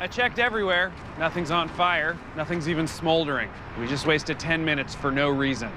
I checked everywhere. Nothing's on fire. Nothing's even smoldering. We just wasted 10 minutes for no reason.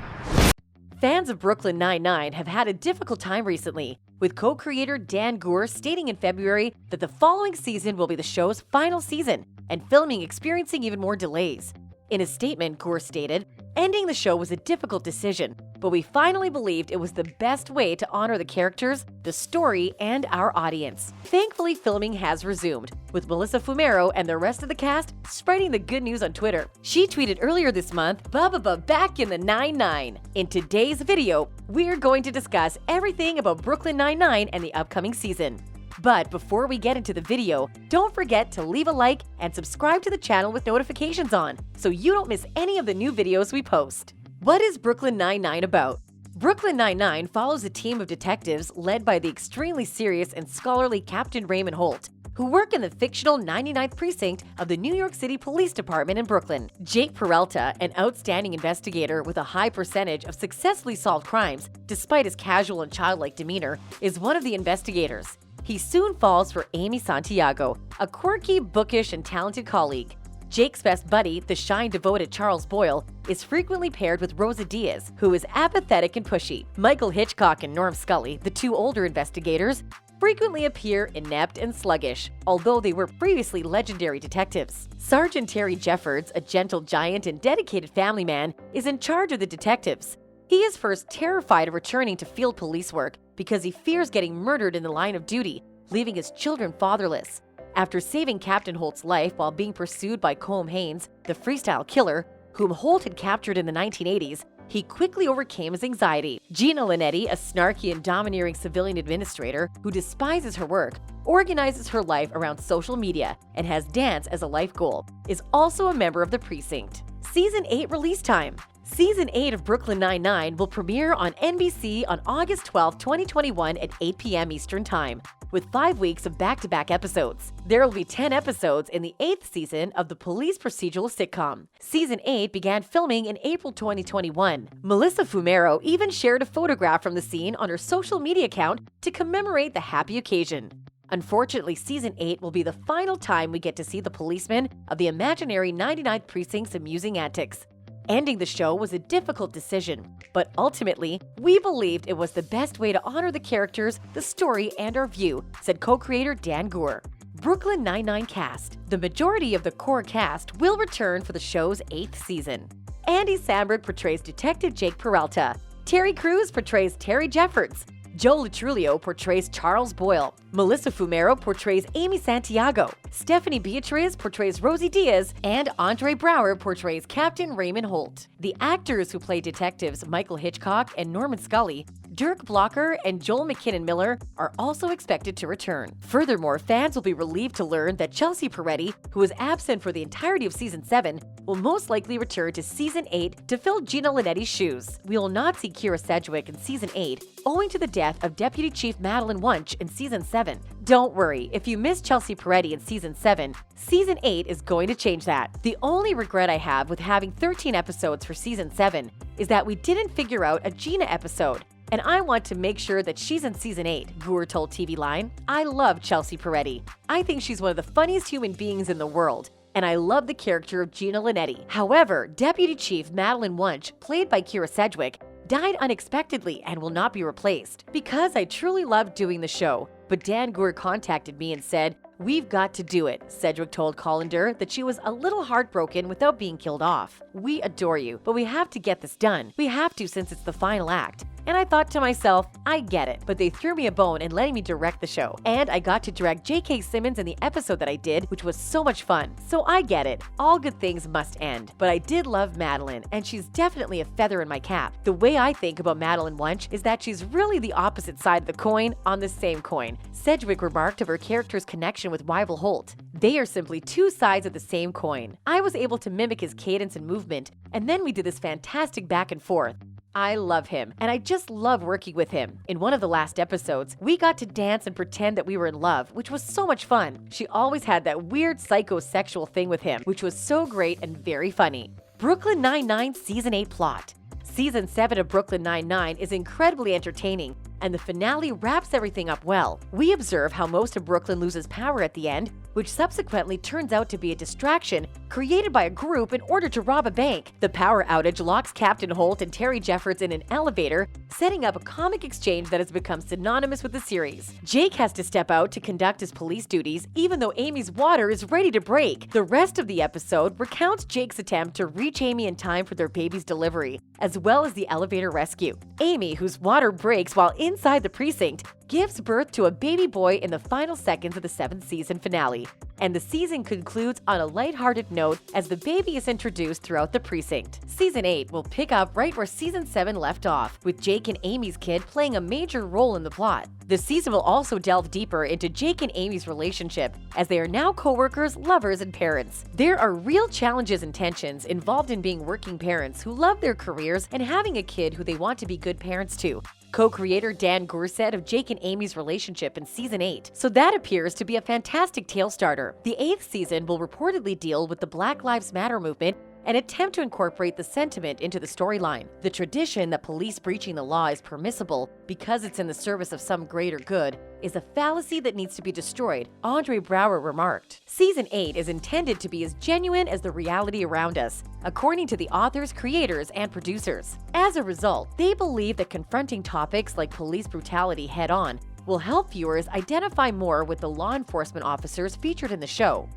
Fans of Brooklyn Nine-Nine have had a difficult time recently, with co-creator Dan Goor stating in February that the following season will be the show's final season, and filming experiencing even more delays. In a statement, Goor stated, "Ending the show was a difficult decision, but we finally believed it was the best way to honor the characters, the story, and our audience." Thankfully, filming has resumed, with Melissa Fumero and the rest of the cast spreading the good news on Twitter. She tweeted earlier this month, "Bubba back in the 9-9. In today's video, we're going to discuss everything about Brooklyn Nine-Nine and the upcoming season." But before we get into the video, don't forget to leave a like and subscribe to the channel with notifications on, so you don't miss any of the new videos we post. What is Brooklyn Nine-Nine about? Brooklyn Nine-Nine follows a team of detectives led by the extremely serious and scholarly Captain Raymond Holt, who work in the fictional 99th Precinct of the New York City Police Department in Brooklyn. Jake Peralta, an outstanding investigator with a high percentage of successfully solved crimes, despite his casual and childlike demeanor, is one of the investigators. He soon falls for Amy Santiago, a quirky, bookish, and talented colleague. Jake's best buddy, the shy and devoted Charles Boyle, is frequently paired with Rosa Diaz, who is apathetic and pushy. Michael Hitchcock and Norm Scully, the two older investigators, frequently appear inept and sluggish, although they were previously legendary detectives. Sergeant Terry Jeffords, a gentle giant and dedicated family man, is in charge of the detectives. He is first terrified of returning to field police work because he fears getting murdered in the line of duty, leaving his children fatherless. After saving Captain Holt's life while being pursued by Colm Haynes, the freestyle killer, whom Holt had captured in the 1980s, he quickly overcame his anxiety. Gina Linetti, a snarky and domineering civilian administrator who despises her work, organizes her life around social media, and has dance as a life goal, is also a member of the precinct. Season 8 release time. Season 8 of Brooklyn Nine-Nine will premiere on NBC on August 12, 2021 at 8 p.m. Eastern Time, with 5 weeks of back-to-back episodes. There will be 10 episodes in the 8th season of the police procedural sitcom. Season 8 began filming in April 2021. Melissa Fumero even shared a photograph from the scene on her social media account to commemorate the happy occasion. Unfortunately, Season 8 will be the final time we get to see the policemen of the imaginary 99th Precinct's amusing antics. Ending the show was a difficult decision, but ultimately, we believed it was the best way to honor the characters, the story, and our view, said co-creator Dan Goor. Brooklyn Nine-Nine cast. The majority of the core cast will return for the show's 8th season. Andy Samberg portrays Detective Jake Peralta. Terry Crews portrays Terry Jeffords. Joe Latrulio portrays Charles Boyle. Melissa Fumero portrays Amy Santiago. Stephanie Beatriz portrays Rosie Diaz. And Andre Braugher portrays Captain Raymond Holt. The actors who play detectives Michael Hitchcock and Norman Scully, Dirk Blocker, and Joel McKinnon Miller are also expected to return. Furthermore, fans will be relieved to learn that Chelsea Peretti, who was absent for the entirety of Season 7, will most likely return to Season 8 to fill Gina Linetti's shoes. We will not see Kira Sedgwick in Season 8, owing to the death of Deputy Chief Madeline Wunsch in Season 7. Don't worry, if you missed Chelsea Peretti in Season 7, Season 8 is going to change that. The only regret I have with having 13 episodes for Season 7 is that we didn't figure out a Gina episode. And I want to make sure that she's in Season 8, Goor told TV Line. I love Chelsea Peretti. I think she's one of the funniest human beings in the world, and I love the character of Gina Linetti. However, Deputy Chief Madeline Wunsch, played by Kira Sedgwick, died unexpectedly and will not be replaced. Because I truly loved doing the show, but Dan Goor contacted me and said, "We've got to do it." Sedgwick told Colander that she was a little heartbroken without being killed off. "We adore you, but we have to get this done. We have to since it's the final act." And I thought to myself, I get it, but they threw me a bone in letting me direct the show. And I got to direct J.K. Simmons in the episode that I did, which was so much fun. So I get it. All good things must end. But I did love Madeline, and she's definitely a feather in my cap. The way I think about Madeline Wunsch is that she's really the opposite side of the coin on the same coin. Sedgwick remarked of her character's connection with rival Holt. They are simply two sides of the same coin. I was able to mimic his cadence and movement, and then we did this fantastic back and forth. I love him, and I just love working with him. In one of the last episodes, we got to dance and pretend that we were in love, which was so much fun. She always had that weird psychosexual thing with him, which was so great and very funny. Brooklyn Nine-Nine Season 8 plot. Season 7 of Brooklyn Nine-Nine is incredibly entertaining, and the finale wraps everything up well. We observe how most of Brooklyn loses power at the end, which subsequently turns out to be a distraction created by a group in order to rob a bank. The power outage locks Captain Holt and Terry Jeffords in an elevator, setting up a comic exchange that has become synonymous with the series. Jake has to step out to conduct his police duties, even though Amy's water is ready to break. The rest of the episode recounts Jake's attempt to reach Amy in time for their baby's delivery, as well as the elevator rescue. Amy, whose water breaks while inside the precinct, gives birth to a baby boy in the final seconds of the 7th season finale. And the season concludes on a lighthearted note as the baby is introduced throughout the precinct. Season 8 will pick up right where Season 7 left off, with Jake and Amy's kid playing a major role in the plot. The season will also delve deeper into Jake and Amy's relationship, as they are now co-workers, lovers, and parents. There are real challenges and tensions involved in being working parents who love their careers and having a kid who they want to be good parents to. Co-creator Dan Goor said of Jake and Amy's relationship in Season 8, "So that appears to be a fantastic tale starter. The 8th season will reportedly deal with the Black Lives Matter movement and attempt to incorporate the sentiment into the storyline. The tradition that police breaching the law is permissible because it's in the service of some greater good is a fallacy that needs to be destroyed," Andre Brower remarked. Season 8 is intended to be as genuine as the reality around us, according to the authors, creators, and producers. As a result, they believe that confronting topics like police brutality head-on will help viewers identify more with the law enforcement officers featured in the show.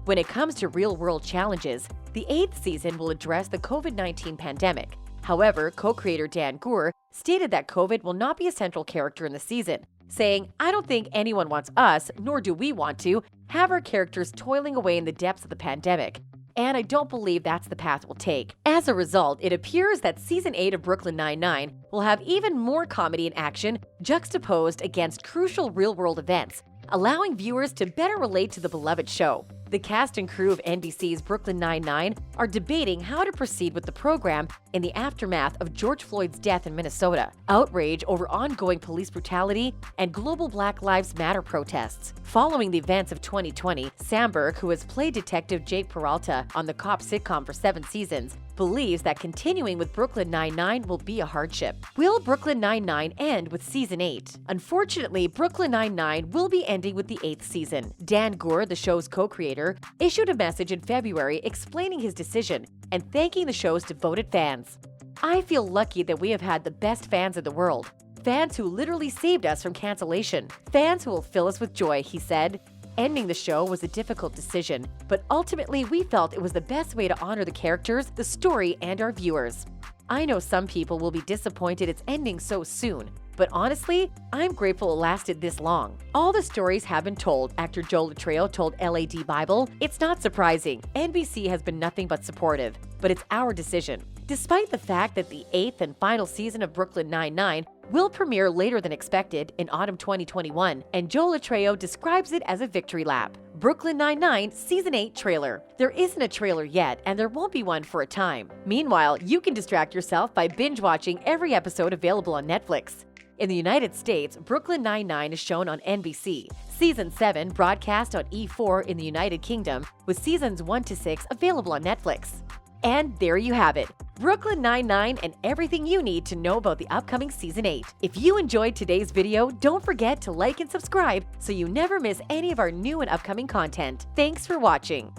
When it comes to real-world challenges, the 8th season will address the COVID-19 pandemic. However, co-creator Dan Goor stated that COVID will not be a central character in the season, saying, "I don't think anyone wants us, nor do we want to, have our characters toiling away in the depths of the pandemic. And I don't believe that's the path we'll take." As a result, it appears that Season 8 of Brooklyn Nine-Nine will have even more comedy and action juxtaposed against crucial real-world events, allowing viewers to better relate to the beloved show. The cast and crew of NBC's Brooklyn Nine-Nine are debating how to proceed with the program in the aftermath of George Floyd's death in Minnesota, outrage over ongoing police brutality, and global Black Lives Matter protests. Following the events of 2020, Samberg, who has played Detective Jake Peralta on the cop sitcom for 7 seasons, believes that continuing with Brooklyn Nine-Nine will be a hardship. Will Brooklyn Nine-Nine end with Season 8? Unfortunately, Brooklyn Nine-Nine will be ending with the 8th season. Dan Goor, the show's co-creator, issued a message in February explaining his decision and thanking the show's devoted fans. "I feel lucky that we have had the best fans in the world. Fans who literally saved us from cancellation. Fans who will fill us with joy," he said. Ending the show was a difficult decision, but ultimately we felt it was the best way to honor the characters, the story, and our viewers. I know some people will be disappointed it's ending so soon, but honestly, I'm grateful it lasted this long. All the stories have been told, actor Joe Latreo told LAD Bible. "It's not surprising. NBC has been nothing but supportive, but it's our decision." Despite the fact that the 8th and final season of Brooklyn Nine-Nine will premiere later than expected in autumn 2021, and Joe Latreo describes it as a victory lap. Brooklyn Nine-Nine Season 8 trailer. There isn't a trailer yet, and there won't be one for a time. Meanwhile, you can distract yourself by binge-watching every episode available on Netflix. In the United States, Brooklyn Nine-Nine is shown on NBC. Season 7 broadcast on E4 in the United Kingdom, with Seasons 1 to 6 available on Netflix. And there you have it, Brooklyn Nine-Nine and everything you need to know about the upcoming Season 8. If you enjoyed today's video, don't forget to like and subscribe so you never miss any of our new and upcoming content. Thanks for watching.